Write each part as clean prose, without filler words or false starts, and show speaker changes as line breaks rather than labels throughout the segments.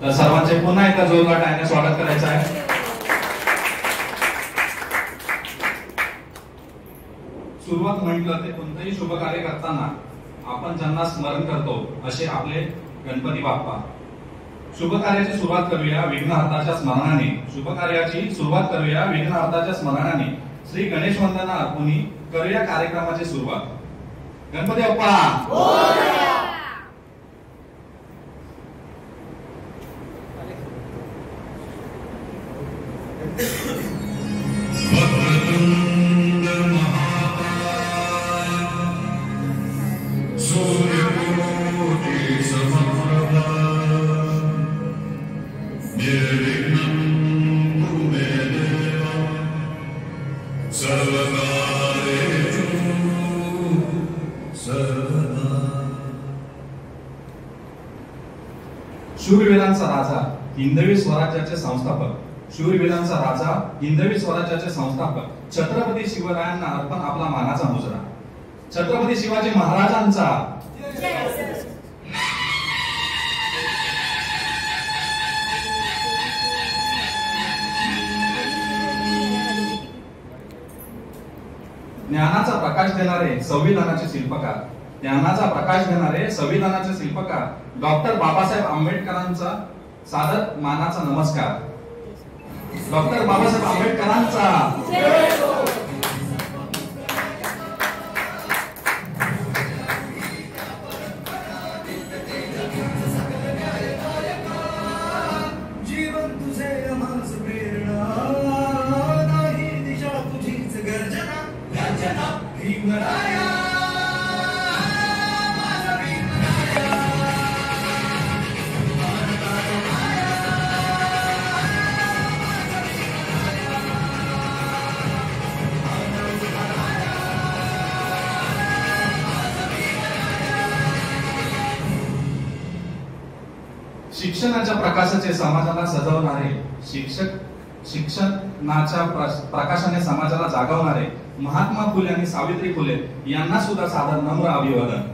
तर सर्वांचे पुन्हा एकदा जोरदार टाळ्याने स्वागत करायचं आहे. सुरुवात म्हटलं ते कोणतेही शुभ कार्य करताना आपण ज्यांना स्मरण करतो असे आपले गणपती बाप्पा. शुभ कार्याची सुरुवात करूया विघ्नहर्ताच्या स्मरणाने. शुभ कार्याची सुरुवात करूया विघ्नहर्ताच्या स्मरणाने. श्री गणेश वंदना अर्पून करूया कार्यक्रमाची सुरुवात. गणपती बाप्पा शूरवीरांचा राजा हिंदवी स्वराज्याचे संस्थापक. शूरवीरांचा राजा हिंदवी स्वराज्याचे संस्थापक छत्रपती शिवरायांना अर्पण आपला मानाचा मुजरा. छत्रपती शिवाजी महाराजांचा ज्ञानाचा प्रकाश देणारे संविधानाचे शिल्पकार. ज्ञानाचा प्रकाश देणारे संविधानाचे शिल्पकार डॉक्टर बाबासाहेब आंबेडकरांचा सादर मानाचा नमस्कार. डॉक्टर बाबासाहेब आंबेडकरांचा शिक्षणाच्या प्रकाशाचे समाजाला सजवणारे शिक्षणाच्या प्रकाशाने समाजाला जागवणारे महात्मा फुले आणि सावित्री फुले यांना सुद्धा सादर नम्र अभिवादन.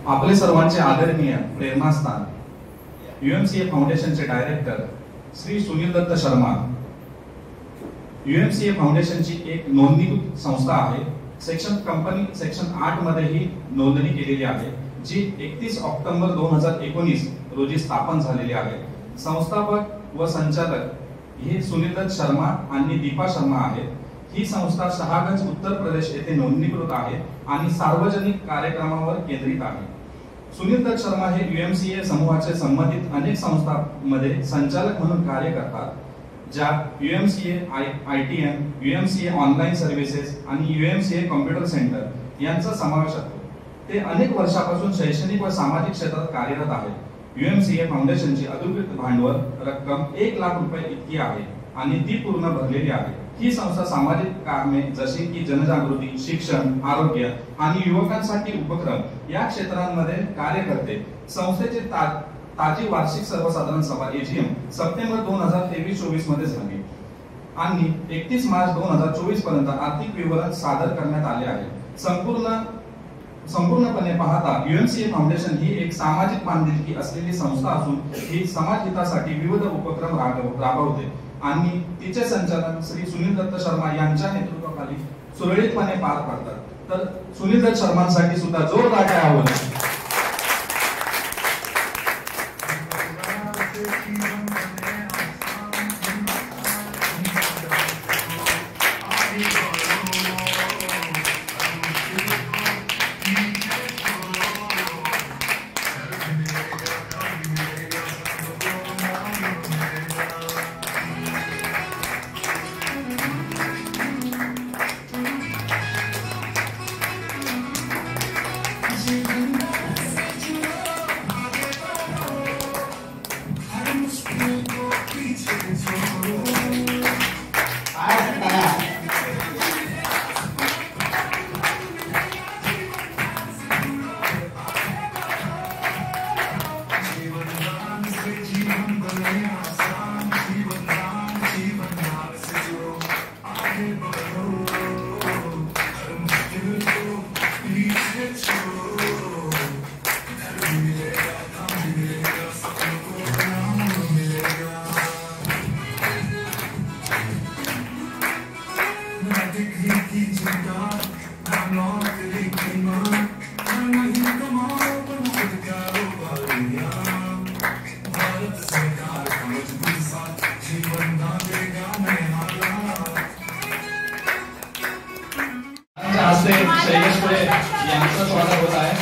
आपले सर्वांचे आदरणीय प्रेरणास्थान यूएमसीए फाउंडेशनचे डायरेक्टर श्री सुनील दत्त शर्मा. यूएमसीए फाउंडेशनची एक नोंदणीकृत संस्था आहे. कंपनी सेक्शन 8 मध्ये ही नोंदणी केलेली आहे, जी 31 ऑक्टोबर 2019 रोजी स्थापन झालेली आहे. संस्थापक व संचालक हे सुनील दत्त शर्मा आणि दीपा शर्मा आहेत. ही संस्था शहागंज उत्तर प्रदेश येथे नोंदणीकृत आहे आणि सार्वजनिक कार्यक्रमावर केंद्रित आहे. सुनील दत्त शर्मा हे यूएमसीए समूहाचे संबंधित अनेक संस्थांमध्ये संचालक म्हणून कार्य करतात, ज्या यूएमसीए आयटीएम, यूएमसीए ऑनलाईन सर्व्हिसेस आणि यूएमसीए कॉम्प्युटर सेंटर यांचा समावेश होतो. ते अनेक वर्षापासून शैक्षणिक व सामाजिक क्षेत्रात कार्यरत आहेत. यूएमसीए फाउंडेशनची अधिकृत भांडवल रक्कम 1 लाख रुपये इतकी आहे आणि ती पूर्ण भरलेली आहे. ही संस्था सामाजिक कामे जसे की जनजागृती, शिक्षण, आरोग्य आणि युवकांसाठी उपक्रम या क्षेत्रांमध्ये कार्य करते. संस्थेचे ताजी वार्षिक सर्वसाधारण सभा एजीएम सप्टेंबर 2023-24 मध्ये झाली आणि 31 मार्च 2024 पर्यंत आर्थिक विवरण सादर करण्यात आले आहे. संपूर्णपणे पाहता UNCA फाउंडेशन ही एक सामाजिक बांधिलकी असलेली संस्था असून ही समाज हितासाठी विविध उपक्रम राबवते आणि तिचे संचालन श्री सुनील दत्त शर्मा यांच्या नेतृत्वाखाली सुरळीतपणे पार पाडतात. तर सुनील दत्त शर्मांसाठी सुद्धा जोरदार टाळ्या होत्या. शैलेश पुढे यांचं स्वागत होत आहे.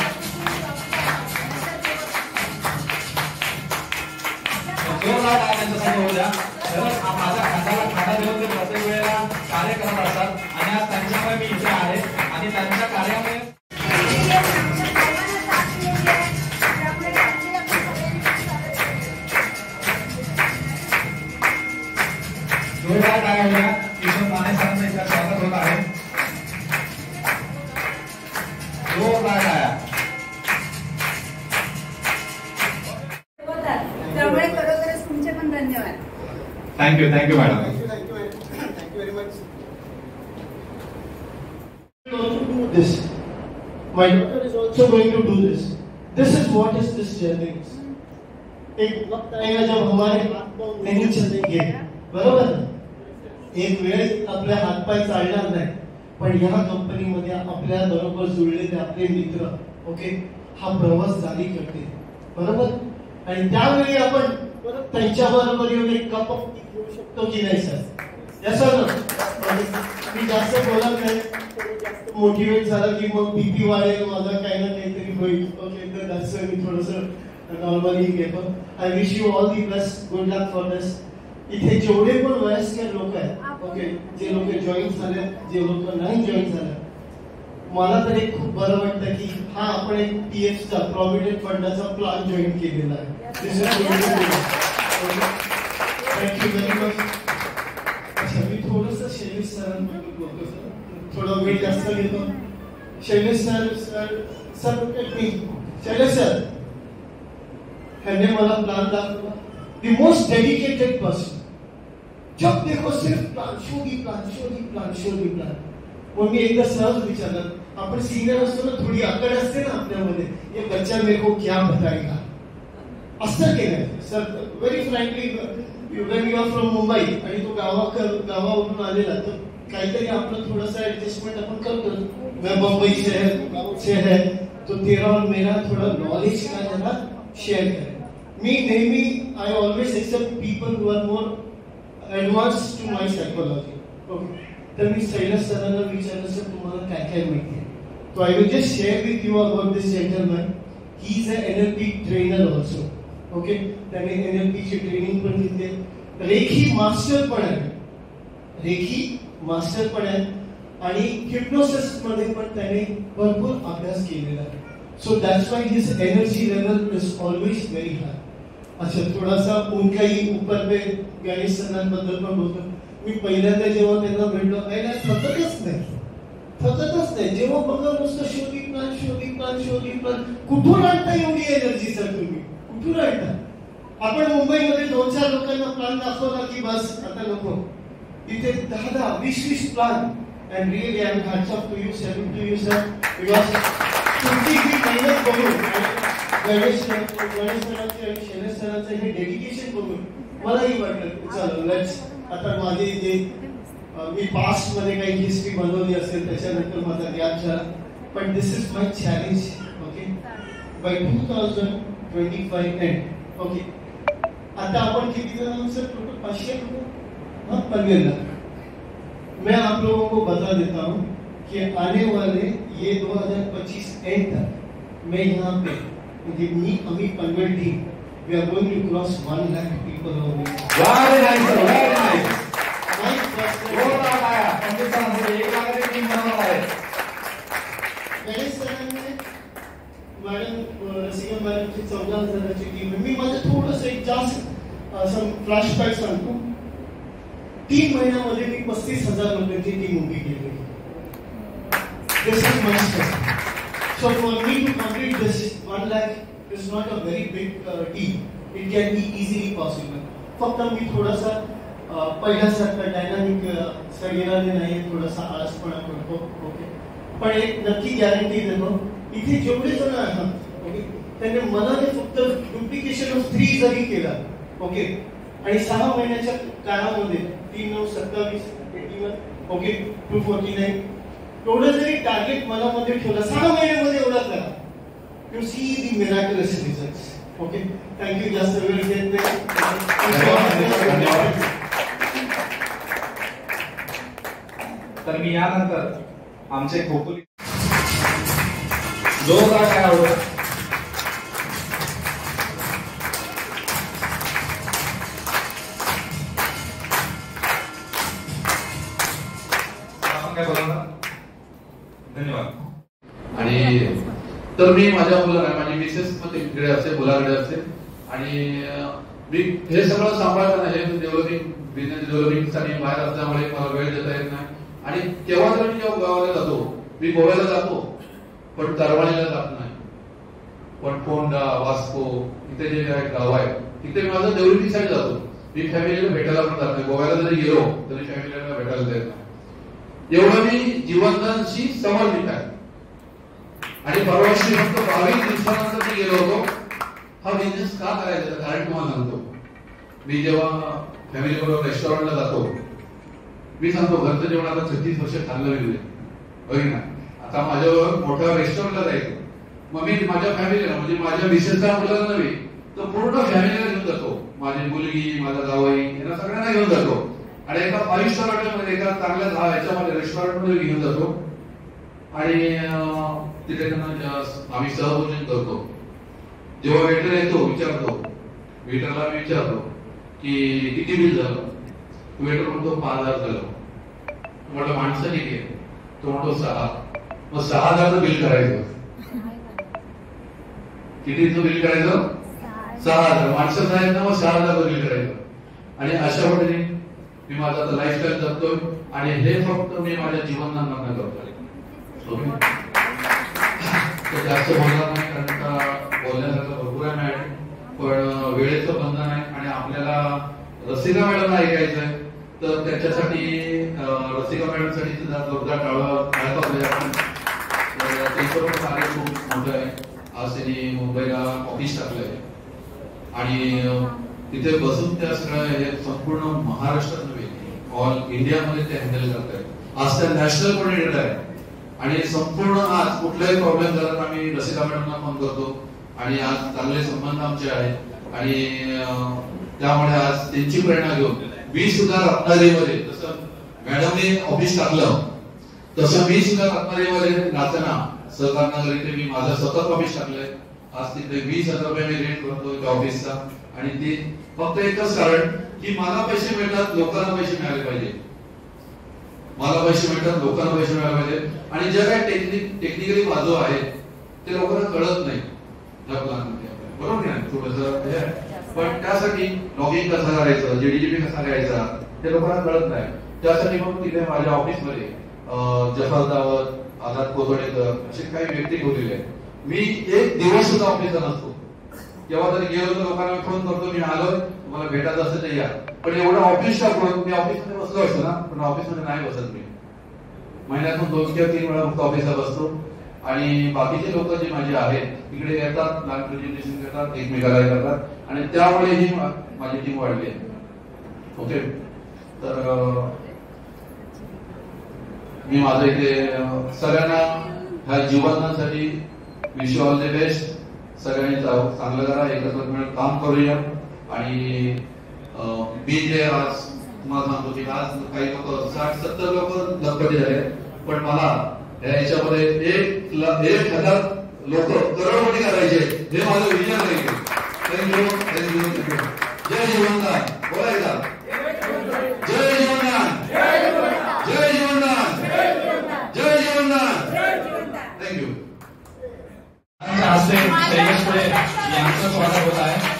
जोरदार टाळ्या त्यांच्यासाठी होऊ द्या. खरंच माझ्या खांद्याला खांदा देऊन ते प्रत्येक वेळेला कार्य करत असतात आणि आज त्यांच्यामुळे मी इथे आहे आणि त्यांच्या कार्यामुळे जोरदार टाळ्या होऊ द्या. किशोर माने सरांचं इथे स्वागत होत आहे.
त्यामुळे खरोखरच तुमचे पण धन्यवाद.
Thank you madam.
Thank you very much. Do this. My daughter is also going to do this. This is what is this journey. एक वक्त आएगा जब हमारे हाथ नहीं चलेंगे, बरोबर. एक वेळ आपल्या हातपाय चालणार नाही, पण या कंपनीमध्ये आपल्या बरोबर जुळलेले आपले मित्र, ओके, हा प्रवास जारी करते, बरोबर. आणि त्यावेळी आपण परत त्यांच्या बरोबर येऊन एक कप ऑफ टी घेऊ शकतो की नाही सर? Yes sir. मी जास्त बोलत नाही, जास्त मोटिवेट झालं की मग बीपी वाढेल, माझं काही ना काहीतरी होईल. ओके, तर दॅट्स मी थोडंसं नॉर्मली घेतो. I wish you all the best, good luck for this. इथे जेवढे पण वयस्कर लोक आहेत, ओके, जे लोक जॉईन झाले, जे लोक नाही जॉईन झाले, मला तर एक खूप बरं वाटतं की हा आपण एक PFचा प्रॉव्हिडंट फंडाचा प्लॅन जॉईन केलेला आहे. Thank you very much. अच्छा, मी थोडंसं शैलेश सरांबद्दल बोलतो सर, थोडा वेळ जास्त घेतो. शैलेश सर शैलेश सर ह्यांनी मला प्लॅन दाखवला. The most dedicated person. जब देखो सिर्फ प्लान शोधी प्लान. मग मी एकदा सहज विचारलं, आपण सिनियर असतो ना, थोडी अकड असते ना आपल्यामध्ये, ये बच्चा मेरे को क्या बताएगा, असं केलं sir. Very frankly, when you are from Mumbai आणि तो गावावरून आलेला, तर काहीतरी आपलं थोडंसं ऍडजस्टमेंट आपण करतो. मैं मुंबई से है, तो तेरा और मेरा थोड़ा नॉलेज का जरा शेअर करें. मी नेहमी I always accept people who are more advance to my psychology. Okay, तर मी शैलेश सरांना विचारलं, सर तुम्हाला काय काय माहिती आहे? तो I will just share with you about this gentleman. He is a NLP trainer also. Okay, त्याने NLP ची ट्रेनिंग पण घेतली, रेखी मास्टर पण आहे आणि हिप्नोसिस मध्ये पण त्याने भरपूर अभ्यास केलेला आहे. So that's why his energy level is always very high. अच्छा, थोडासा उनका ही ऊपर पे गणेश सरांबद्दल पण बोलतो. मी पहिल्यांदा जेव्हा त्यांना भेटलो, नाही थकतच नाही. जेव्हा बघा नुसतं शोधी प्लान. कुठून आणता एवढी एनर्जी सर तुम्ही? कुठून आणता? आपण मुंबईमध्ये 2-4 लोकांना प्लॅन दाखवला की बस आता नको. इथे 10-10, 20-20 plan. And really, I'm hats off to you, salute to you, sir, because तुमची ही मेहनत बघून गणेश सरांचे आणि शैलेश सरांचं हे डेडिकेशन बघून मलाही वाटलं चला लेट्स. आता माझे जे मी पास्ट मध्ये काही हिस्ट्री बनवली असेल त्याच्यानंतर माझा गॅप झाला, पण this is my challenge. Okay, by 2025 end. Okay, आता आपण किती जण आहोत सर? टोटल 500 लोक. हाँ, 15 लाख. मैं आप लोगों को बता देता हूं कि आने वाले ये 2025 एंड तक मैं यहाँ पे मी अमी Panvel team we are going to cross 1 lakh people on this.
Very nice sir, very nice.
My first
बहुत आया पंडितांमध्ये 1 लाखाची टीम बनवणार आहे.
गणेश सरांनी मॅडम रसिका मॅडमची 14,000ची टीम आहे. मी माझं थोडंसं एक जास्त असं फ्लॅशबॅक सांगतो. 3 महिन्यामध्ये मी 35,000 लोकांची टीम उभी केली. This is my step. So for me to complete this 1 lakh is not a very big team. It can be easily possible. फक्त मी थोडासा पहिल्यासारखा डायनामिक सगळ्यांनी नाही, थोडासा आळसपणा करतो. ओके, पण एक नक्की गॅरंटी देतो, इथे जेवढे जण आहेत ओके त्यांनी मनाने फक्त डुप्लिकेशन ऑफ 3 जरी केला ओके आणि 6 महिन्याच्या काळामध्ये 3, 9, 27, 81 ओके 249 एवढं जरी टार्गेट मनामध्ये ठेवलं 6 महिन्यामध्ये एवढा करा, you see the miraculous results. Okay, thank you. जास्त वेळ घेत नाही.
तर मी यानंतर आमचे खोकुली जोरदार काय आवडत काय बोलणार. धन्यवाद.
आणि तर मी माझ्या मुलाला माझी मिसेस मध्ये इकडे असते, मुलाकडे असते आणि मी हे सगळं सांभाळताना हे डेव्हलपिंग बिझनेस डेव्हलपिंगसाठी बाहेर असल्यामुळे मला वेळ देता येत नाही. आणि तेव्हा जर मी जेव्हा गावाला जातो, मी गोव्याला जातो पण तरवाणीला जात नाही, पण फोंडा वास्को इथे जे गाव आहे तिथे माझं डेव्हलपिंगसाठी जातो. मी फॅमिलीला भेटायला पण जात नाही. गोव्याला जरी गेलो तरी फॅमिलीला भेटायला देत नाही. एवढं मी जीवनदानशी समर्पित आहे. आणि परवाशी फक्त 22 दिवसानंतर मी गेलो होतो. हा बिझनेस का करायचा कारण तुम्हाला सांगतो. मी जेव्हा फॅमिली बरोबर रेस्टॉरंटला जातो, मी सांगतो घरचं जेवण आता 36 वर्ष खाल्लं वेगळे बघ ना. आता माझ्याबरोबर मोठ्या रेस्टॉरंटला जायचं, मग मी माझ्या फॅमिलीला म्हणजे माझ्या विशेषतः मुलाला नव्हे तर पूर्ण फॅमिलीला घेऊन जातो. माझी मुलगी, माझा जावई यांना सगळ्यांना घेऊन जातो आणि एका 5 स्टार हॉटेलमध्ये एका चांगल्या ह्याच्यामध्ये रेस्टॉरंटमध्ये घेऊन जातो आणि तिथे त्यांना आम्ही सहभोजन करतो. जेव्हा वेटर येतो विचारतो, वेटरला मी विचारतो की किती बिल झालं. वेटर म्हणतो 5,000 झालं. म्हटलं माणसं किती आहे? तो म्हणतो 6. मग 6,000चं बिल करायचं. कितीचं बिल करायचं? 6,000. माणसं आहेत ना, मग 6,000चं बिल करायचं. आणि अशा पद्धतीने मी माझा लाईफस्टाईल जगतोय आणि हे फक्त मी माझ्या जीवनांना करतोय. जास्त बोलणार नाही कारण का बोलण्यासारखं भरपूर आहे मॅडम, पण वेळेचं बंधन आहे आणि आपल्याला रसिका मॅडमला ऐकायचं आहे तर त्याच्यासाठी रसिका मॅडमसाठी सुद्धा जोरदार टाळा आपण. त्यांचं पण कार्य खूप मोठं आहे. आज त्यांनी मुंबईला ऑफिस टाकलंय आणि तिथे बसून त्या सगळ्या हे संपूर्ण महाराष्ट्रात नव्हे ऑल इंडियामध्ये ते हँडल करतायत. आज त्या नॅशनल कोऑर्डिनेटर आहे आणि संपूर्ण आज कुठलाही प्रॉब्लेम झाला तर आम्ही रसिका मॅडमला फोन करतो आणि आज चांगले संबंध आमचे आहेत आणि त्यामुळे आज त्यांची प्रेरणा घेऊन मी सुद्धा रत्नागिरीमध्ये जसं मॅडमने ऑफिस टाकलं तसं मी सुद्धा रत्नागिरीमध्ये नाचना सहकारनगर इथे मी माझं स्वतःच ऑफिस टाकलंय. आज तिथे 20,000 रुपये मी रेंट करतो त्या ऑफिसचा आणि ते फक्त एकच कारण की मला पैसे मिळतात, लोकांना पैसे मिळाले पाहिजे. मला पैसे मिळतात, लोकांना पैसे मिळाले पाहिजे आणि ज्या काही टेक्निकली बाजू आहे ते लोकांना कळत नाही त्या प्लॅनमध्ये. बरोबर नाही थोडंसं, पण त्यासाठी लॉगिंग कसं करायचं, जीडीपी कसा घ्यायचा ते लोकांना कळत नाही. त्यासाठी मग तिथे माझ्या ऑफिसमध्ये जफर दावत, आझाद कोथोडेकर असे काही व्यक्ती ठेवलेले आहेत. मी एक दिवस सुद्धा ऑफिसला नसतो केव्हा तरी गेलो तर लोकांना फोन करतो, मी आलोय, तुम्हाला भेटायचं असेल तर या. पण एवढं ऑफिसला फोन, मी ऑफिसमध्ये बसलो असतो ना, पण ऑफिसमध्ये नाही बसत मी. महिन्यातून 2 किंवा 3 वेळा फक्त ऑफिसला बसतो. आणि बाकीचे लोक जे माझे आहेत तिकडे येतात, प्लॅन प्रेझेंटेशन करतात, एकमेकाला करतात, आणि त्यामुळे ही माझी टीम वाढली आहे. ओके, तर मी माझं इथे सगळ्यांना ह्या जीवनासाठी wish you all the best. सगळ्यांनी चांगलं करा, एकत्र मिळून काम करूया. आणि मी जे आज तुम्हाला सांगतो की आज काही लोक 60-70 लोक गणपती झाले, पण मला याच्यामध्ये 1,000 लोक करोडपती करायचे, हे माझं विजन आहे. Thank you, thank you, thank you. जय जीवनदान. बोलायचा जय जीवनदान, जय जीवनदान, जय जीवनदान. थँक्यू.
हस्ते शैलेश पुढे यांचं स्वागत होत आहे.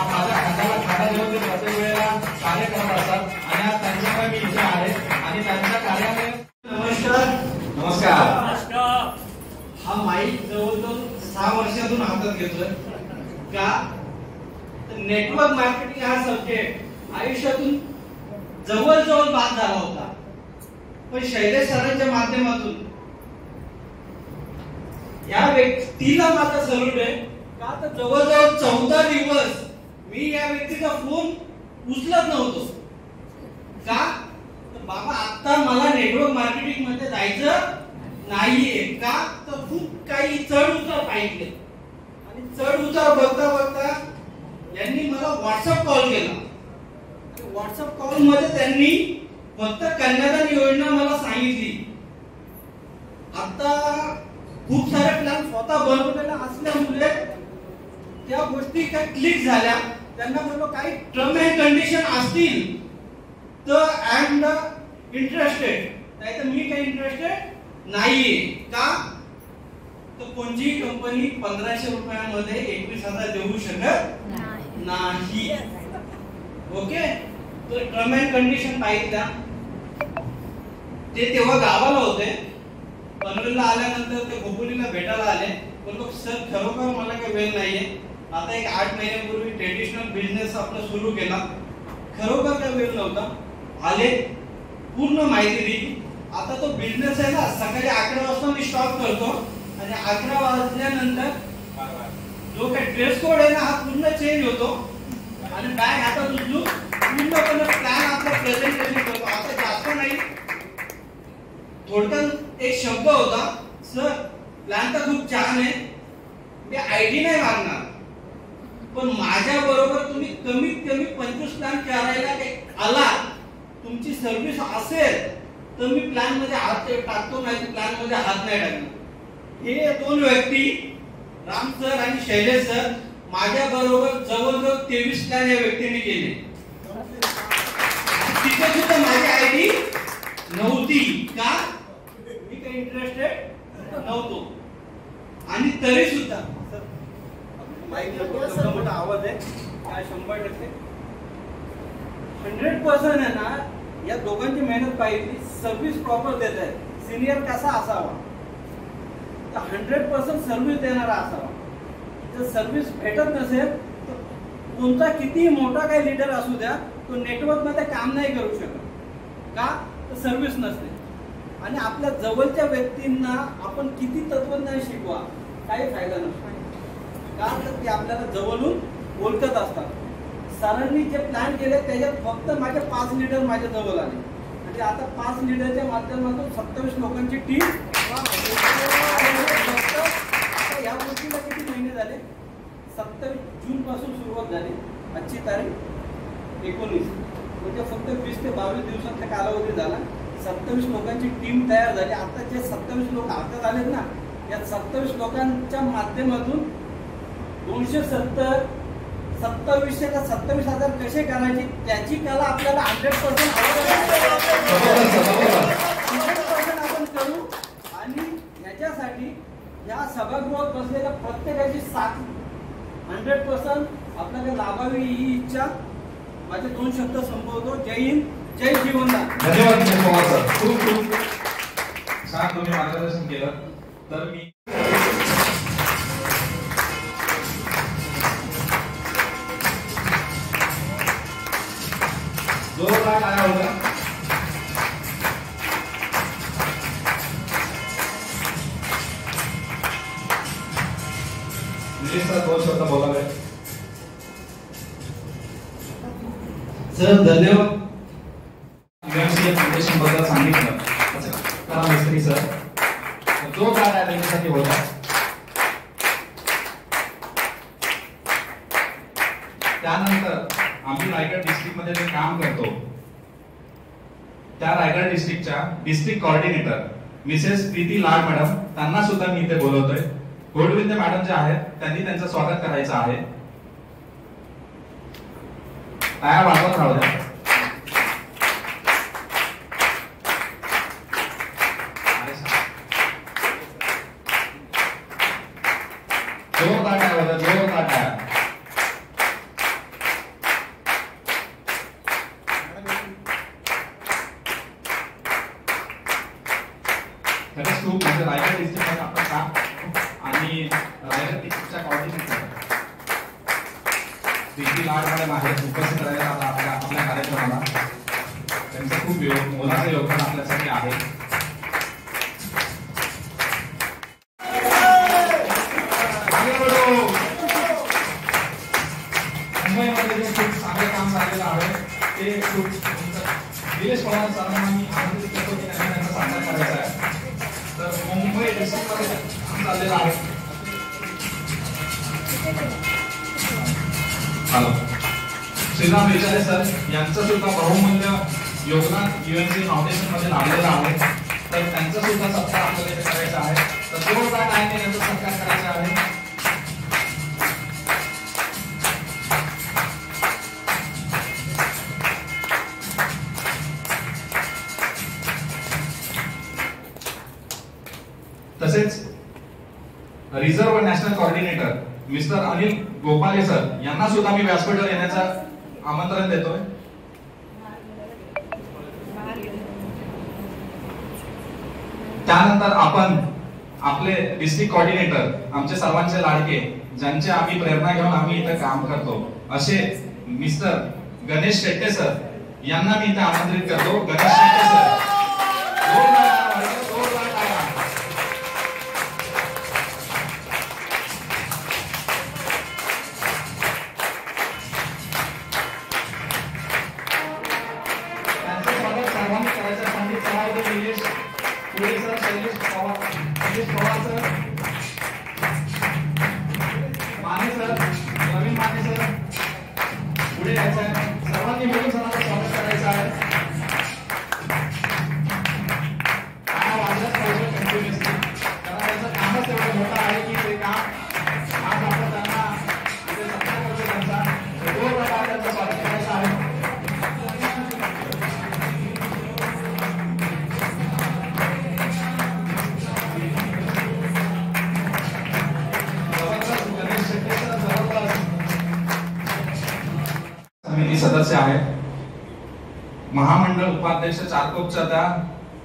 माझ्या हाताला खाटा देऊन ते प्रत्येक वेळेला कार्य करत असतात आणि आज त्यांच्याकडे मी इथे आहे आणि त्यांच्या कार्याने. नमस्कार.
हा माईक जवळजवळ 6 वर्षातून हातात घेतोय का? नेटवर्क मार्केटिंग हा सब्जेक्ट आयुष्यातून जवळजवळ बाद झाला होता, पण शैलेश सरांच्या माध्यमातून या व्यक्तीला माझा सल्यूट आहे का? तर जवळजवळ 14 दिवस मी या व्यक्तीचा फोन उचलत नव्हतो का? तर बाबा आता मला नेटवर्क मार्केटिंग मध्ये जायचं नाहीये का? तर खूप काही चढ उतार पाहिजे, आणि चढ उतार बघता बघता यांनी मला व्हॉट्सअप कॉल केला. व्हॉट्सअप कॉल मध्ये त्यांनी फक्त कन्यादान योजना मला सांगितली. आता खूप सारे प्लॅन स्वतः बनवलेला असल्यामुळे त्या गोष्टी काही क्लिक झाल्या. त्यांना म्हणलो काही टर्म अँड कंडिशन असतील तर आय एम इंटरेस्टेड, नाही तर मी काही इंटरेस्टेड नाहीये का? तर कोणतीही कंपनी 1500 रुपयामध्ये 21,000 देऊ शकत नाही. ओके, तर टर्म अँड कंडिशन पाहिजे. ते तेव्हा गावाला होते, पनवेलला आल्यानंतर ते खोपोलीला भेटायला आले. बोललो सर खरोखर मला काही वेळ नाहीये, आता एक 8 महिन्यापूर्वी ट्रेडिशनल बिझनेस आपला सुरू केला, खरोखर काही वेळ नव्हता. आले, पूर्ण माहिती दिली. आता तो बिझनेस आहे ना, सकाळी 11 वाजता मी स्टॉप करतो आणि 11 वाजल्यानंतर जो काही ड्रेस कोड आहे ना हा पूर्ण चेंज होतो आणि बॅग हातात उचलून पूर्णपणे प्लॅन आपला प्रेझेंटेशन करतो. आता जास्त नाही, थोडक्यात एक शब्द होता, सर प्लॅन तर खूप छान आहे, मी आयडी नाही मागणार, पण माझ्या बरोबर तुम्ही कमीत कमी 25 प्लॅन करायला आला, तुमची सर्व्हिस असेल तर मी प्लॅन मध्ये हात टाकतो, नाही प्लॅन मध्ये हात नाही टाकणार. हे 2 व्यक्ती राम सर आणि शैलेश सर माझ्या बरोबर जवळजवळ 23 प्लॅन या व्यक्तीने केले. तिथे सुद्धा माझी आयडी नव्हती का? मी काही इंटरेस्टेड नव्हतो. आणि तरी सुद्धा माईक एवढा मोठा आवाज आहे काय 100% 100% आहे ना. या दोघांची मेहनत पाहिली, सर्व्हिस प्रॉपर देत आहे. सिनियर कसा असावा, तर 100% सर्व्हिस देणारा असावा. जर सर्व्हिस भेटत नसेल तर कोणता किती मोठा काही लीडर असू द्या, तो नेटवर्क मध्ये काम नाही करू शकत का? तर सर्व्हिस नसते. आणि आपल्या जवळच्या व्यक्तींना आपण किती तत्वज्ञान शिकवा, काही फायदा नसतो का? तर ते आपल्याला जवळून ओळखत असतात. सरांनी जे प्लॅन केले त्याच्यात फक्त माझे 5 लीडर माझ्या जवळ आले. म्हणजे आता 5 लीडरच्या माध्यमातून 27 लोकांची टीम. या गोष्टीला किती महिने झाले? 27 जून पासून सुरुवात झाली, आजची तारीख 19, म्हणजे फक्त 20 ते 22 दिवसांचा कालावधी झाला. 27 लोकांची टीम तयार झाली. आता जे 27 लोक हातात आलेत ना, या 27 लोकांच्या माध्यमातून 270 27,000 कसे करायचे त्याची कला आपल्याला 100% आपण करू. आणि याच्यासाठी या सभागृहात बसलेल्या प्रत्येकाची साथ 100% आपल्याला लाभावी ही इच्छा. माझे 2 शब्द संपवतो. जय हिंद, जय जीवनदान.
धन्यवाद. खूप खूप छान तुम्ही मार्गदर्शन केलं. तर मी जोरदार टाळ्या होत्या. निलेश सर दोन शब्द बोलावे.
सर धन्यवाद.
UMCA फाउंडेशन बद्दल सांगितलं करा मिस्त्री सर. जो काय त्यांच्यासाठी होता. त्यानंतर आम्ही रायगड डिस्ट्रिक्ट मध्ये जे काम करतो त्या रायगड डिस्ट्रिक्टच्या district coordinator Mrs Preeti Lad madam त्यांना सुद्धा मी इथे बोलवतोय. गोडविंदे मॅडम जे आहेत त्यांनी त्यांचं स्वागत करायचं आहे. टाळ्या वाजवत राहू द्या. जोरदार टाळ्या होत्या. जोरदार टाळ्या. खरंच खूप म्हणजे रायगड डिस्ट्रिक्टमध्ये आपण काम आणि रायगड डिस्ट्रिक्टच्या कोऑर्डिनेटर प्रीती लाड मॅडम आहेत उपस्थित राहिल्या आपल्या कार्यक्रमाला. त्यांचं खूप मोलाचं योगदान आपल्यासाठी आहे. मुंबईमध्ये जे खूप चांगलं काम झालेलं आहे ते खूप निलेश पवार सरांना मी आमंत्रित करतो की त्यांना त्यांचा साकार करायचा आहे. तर मुंबई डिस्ट्रिक्टमध्ये काम चाललेलं आहे. हॅलो श्रीराम विचारे सर यांचं सुद्धा बहुमूल्य योगदान UMCA फाउंडेशन मध्ये लाभलेलं आहे. तर त्यांचा सुद्धा सत्कार आपल्याला इथे करायचा आहे. तर जोरदार टाळ्यांनी त्यांचा सत्कार करायचा आहे. तसेच reserve national coordinator mister Anil Gopale sir यांना सुद्धा मी व्यासपीठावर येण्याचं आमंत्रण देतोय. त्यानंतर आपण आपले डिस्ट्रिक्ट कोऑर्डिनेटर आमचे सर्वांचे लाडके ज्यांचे आम्ही प्रेरणा घेऊन आम्ही इथे काम करतो असे मिस्टर गणेश शेट्टे सर यांना मी इथे आमंत्रित करतो. गणेश शेट्टे सर सर्वांनी मिळून सरांचं स्वागत करायचं आहे. कारण त्यांचं कामच एवढं मोठं आहे की ते काम आज आपण त्यांना इथे सत्कार करतो. त्यांचा त्यांचं स्वागत करायचं आहे. समिती सदस्य आहेत. महामंडळ उपाध्यक्ष चारकोपच्या त्या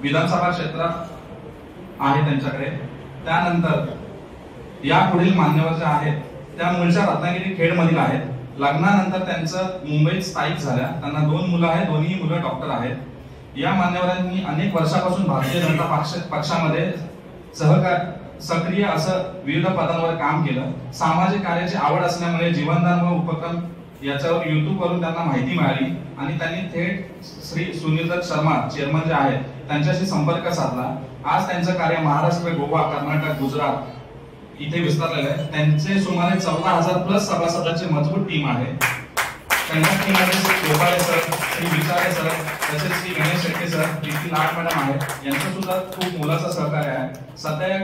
विधानसभा क्षेत्रात आहे त्यांच्याकडे. त्यानंतर या पुढील मान्यवर जे आहेत त्या मूळच्या रत्नागिरी खेड मधील आहेत. लग्नानंतर त्यांचं मुंबईत स्थायिक झाल्या. त्यांना 2 मुलं आहेत. दोन्ही मुलं डॉक्टर आहेत. या मान्यवरांनी अनेक वर्षापासून भारतीय जनता पक्षामध्ये सक्रिय असं विविध पदांवर काम केलं. सामाजिक कार्याची आवड असल्यामुळे जीवनदान व उपक्रम याच्यावर YouTube वरून त्यांना माहिती मिळाली आणि त्यांनी थेट श्री सुनील दत्त शर्मा चेअरमन जे आहेत त्यांच्याशी संपर्क साधला. आज त्यांचं कार्य महाराष्ट्र, गोवा, कर्नाटक, गुजरात इथे विस्तारलेलं आहे. त्यांचे सुमारे 14,000 प्लस सभासदांची मजबूत टीम आहे. त्यांच्या टीममध्ये श्री गोपाळे सर, श्री विचारे सर, तसेच श्री गणेश शेट्टे सर, प्रीती लाड मॅडम आहेत. यांचं सुद्धा खूप मोलाचं सहकार्य आहे. सध्या या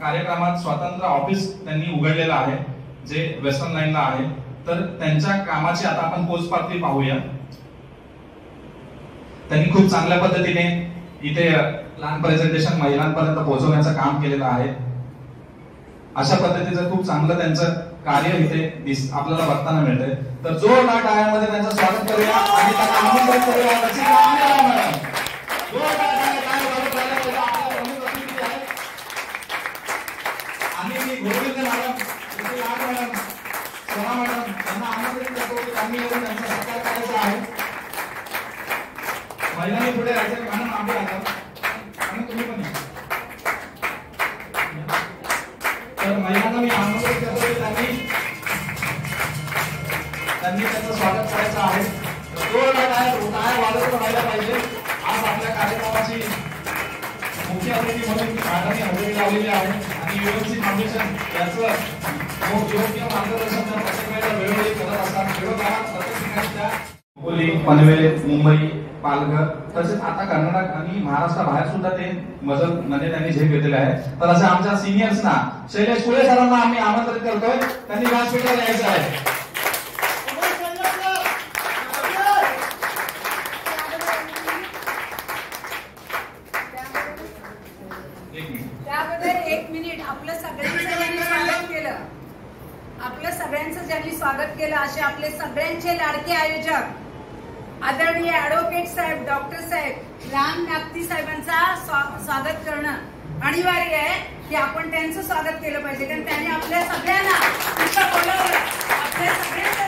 कार्यक्रमात स्वतंत्र ऑफिस त्यांनी उघडलेलं आहे जे वेस्टर्न लाईनला आहे. तर त्यांच्या कामाची आता आपण पोचपावती पाहूया. त्यांनी खूप चांगल्या पद्धतीने इथे लहान प्रेझेंटेशन महिलांपर्यंत पोहोचवण्याचं काम केलेलं आहे. अशा पद्धतीचं खूप चांगलं त्यांचं कार्य इथे आपल्याला बघताना मिळतंय. तर जोरदार टाळ्यांमध्ये त्यांचं स्वागत करूया आणि त्यांना आमंत्रित करूया. रसिका आणि मॅडम जोरदार टाळ्या वाजवत राहिल्या. आपल्या प्रमुख अतिथी त्यांना आमंत्रित करतो की त्यांनी येऊन त्यांचा सत्कार करायचा आहे. महिलांनी पुढे राहायचं. मॅडम आम्ही राहतो आणि तुम्ही पण या. तर महिलांना मी आमंत्रित करतो की त्यांनी त्याचं स्वागत करायचं आहे. काय वाजत राहायला पाहिजे. आज आपल्या कार्यक्रमाची मुख्य अतिथी म्हणून मॅडमने हजेरी लावलेली आहे आणि युएनसी फाउंडेशन याचं योग्य मार्गदर्शन प्रत्येक वेळेला वेळोवेळी करत असतात. प्रत्येक ठिकाणी खोपोली, पनवेल, मुंबई, पालघर तसेच आता कर्नाटक आणि महाराष्ट्राबाहेर सुद्धा ते मदत मध्ये त्यांनी झेप घेतलेले आहे. तर अशा आमच्या सिनियर्सना शैलेश कुळे सरांना आम्ही आमंत्रित करतोय. त्यांनी व्यासपीठावर यायचं आहे.
त्याबद्दल 1 मिनिट. आपलं सगळ्यांचं ज्यांनी स्वागत केलं, आपलं सगळ्यांचं ज्यांनी स्वागत केलं असे आपले सगळ्यांचे लाडके आयोजक आदरणीय ऍडव्होकेट साहेब, डॉक्टर साहेब, राम नागती साहेबांचा स्वागत करणं अनिवार्य आहे की आपण त्यांचं स्वागत केलं पाहिजे. कारण त्यांनी आपल्या सगळ्यांना इथं बोलवलं, आपल्या सगळ्यांचा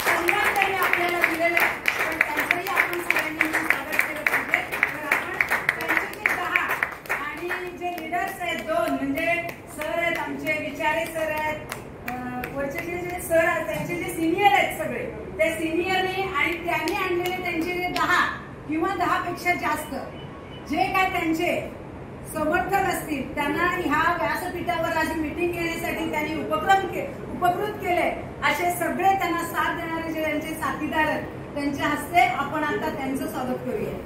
सन्मान त्यांनी आपल्याला दिलेला आहे. पण त्यांचंही आपण सगळ्यांनी स्वागत केलं पाहिजे. तर आपण त्यांचे जे 10 आणि जे लीडर्स आहेत 2 म्हणजे सर आहेत आमचे, विचारे सर आहेत, वरचे जे सर आहेत त्यांचे जे सिनियर आहेत सगळे ते सिनियरने आणि त्यांनी आणलेले त्यांचे जे 10 किंवा 10 पेक्षा जास्त जे काय त्यांचे समर्थक असतील त्यांना ह्या व्यासपीठावर आज मीटिंग घेण्यासाठी त्यांनी उपकृत केले. असे सगळे त्यांना साथ देणारे जे त्यांचे साथीदार आहेत त्यांच्या हस्ते आपण आता त्यांचं स्वागत करूया.